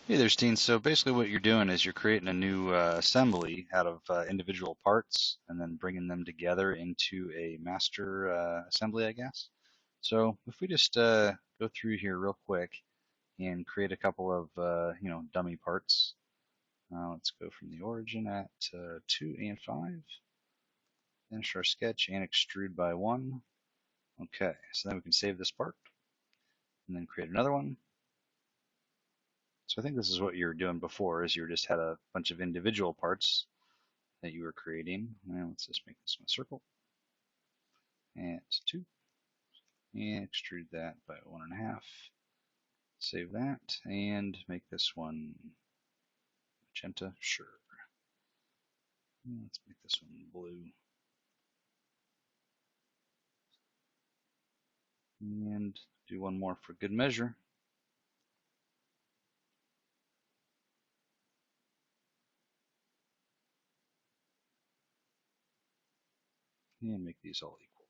Hey there, Steen. So basically what you're doing is you're creating a new assembly out of individual parts and then bringing them together into a master assembly, I guess. So if we just go through here real quick and create a couple of, dummy parts. Let's go from the origin at 2 and 5. Finish our sketch and extrude by 1. Okay, so then we can save this part and then create another one. So I think this is what you were doing before, is you just had a bunch of individual parts that you were creating. Now let's just make this one a circle. And it's 2. And extrude that by 1.5. Save that and make this one magenta. Sure. Let's make this one blue. And do one more for good measure. And make these all equal.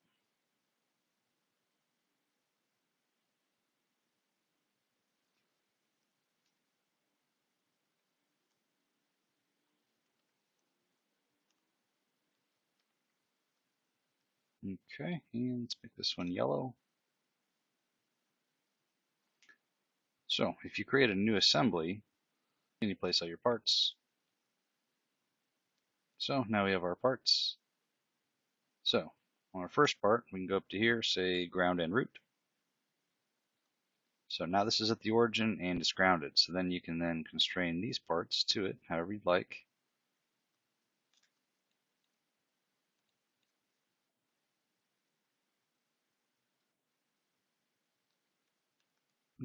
Okay, and let's make this one yellow. So if you create a new assembly, you place all your parts. So now we have our parts. So on our first part, we can go up to here, say ground and root. So now this is at the origin and it's grounded. So then you can then constrain these parts to it however you'd like.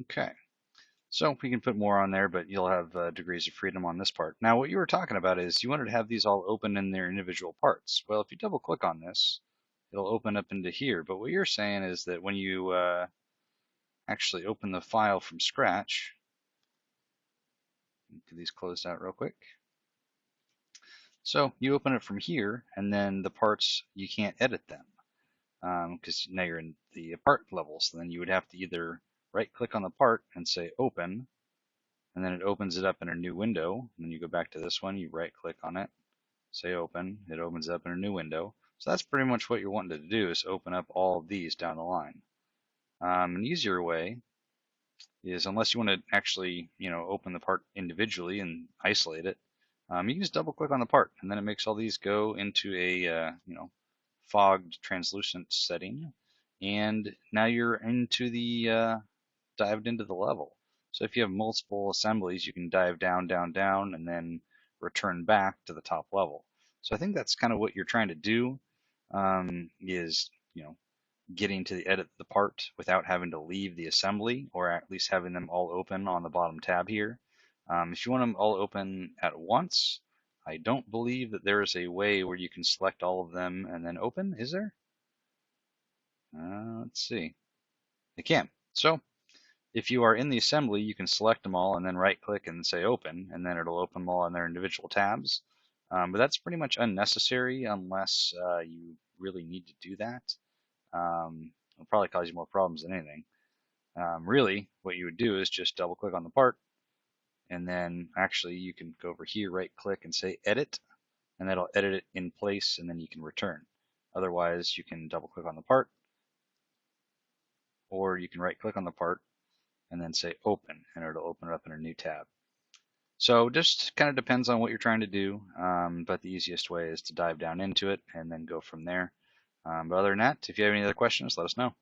Okay, so we can put more on there, but you'll have degrees of freedom on this part. Now what you were talking about is you wanted to have these all open in their individual parts. Well, if you double click on this, it'll open up into here. But what you're saying is that when you actually open the file from scratch, get these closed out real quick. So you open it from here, and then the parts, you can't edit them because now you're in the part level. So then you would have to either right click on the part and say open, and then it opens it up in a new window. And then you go back to this one, you right click on it, say open, it opens up in a new window. So that's pretty much what you're wanting to do, is open up all of these down the line. An easier way is, unless you want to actually, open the part individually and isolate it, you can just double click on the part, and then it makes all these go into a, fogged translucent setting. And now you're into the, dived into the level. So if you have multiple assemblies, you can dive down, down, down, and then return back to the top level. So I think that's kind of what you're trying to do, is, getting to the edit the part without having to leave the assembly, or at least having them all open on the bottom tab here. If you want them all open at once, I don't believe that there is a way where you can select all of them and then open, is there? Let's see. You can. So if you are in the assembly, you can select them all and then right click and say open, and then it'll open them all in their individual tabs. But that's pretty much unnecessary unless you really need to do that. It'll probably cause you more problems than anything. Really, what you would do is just double click on the part, and then actually you can go over here, right click and say edit, and that'll edit it in place, and then you can return. Otherwise, you can double click on the part, or you can right click on the part and then say open, and it'll open it up in a new tab. So just kind of depends on what you're trying to do, but the easiest way is to dive down into it and then go from there. But other than that, if you have any other questions, let us know.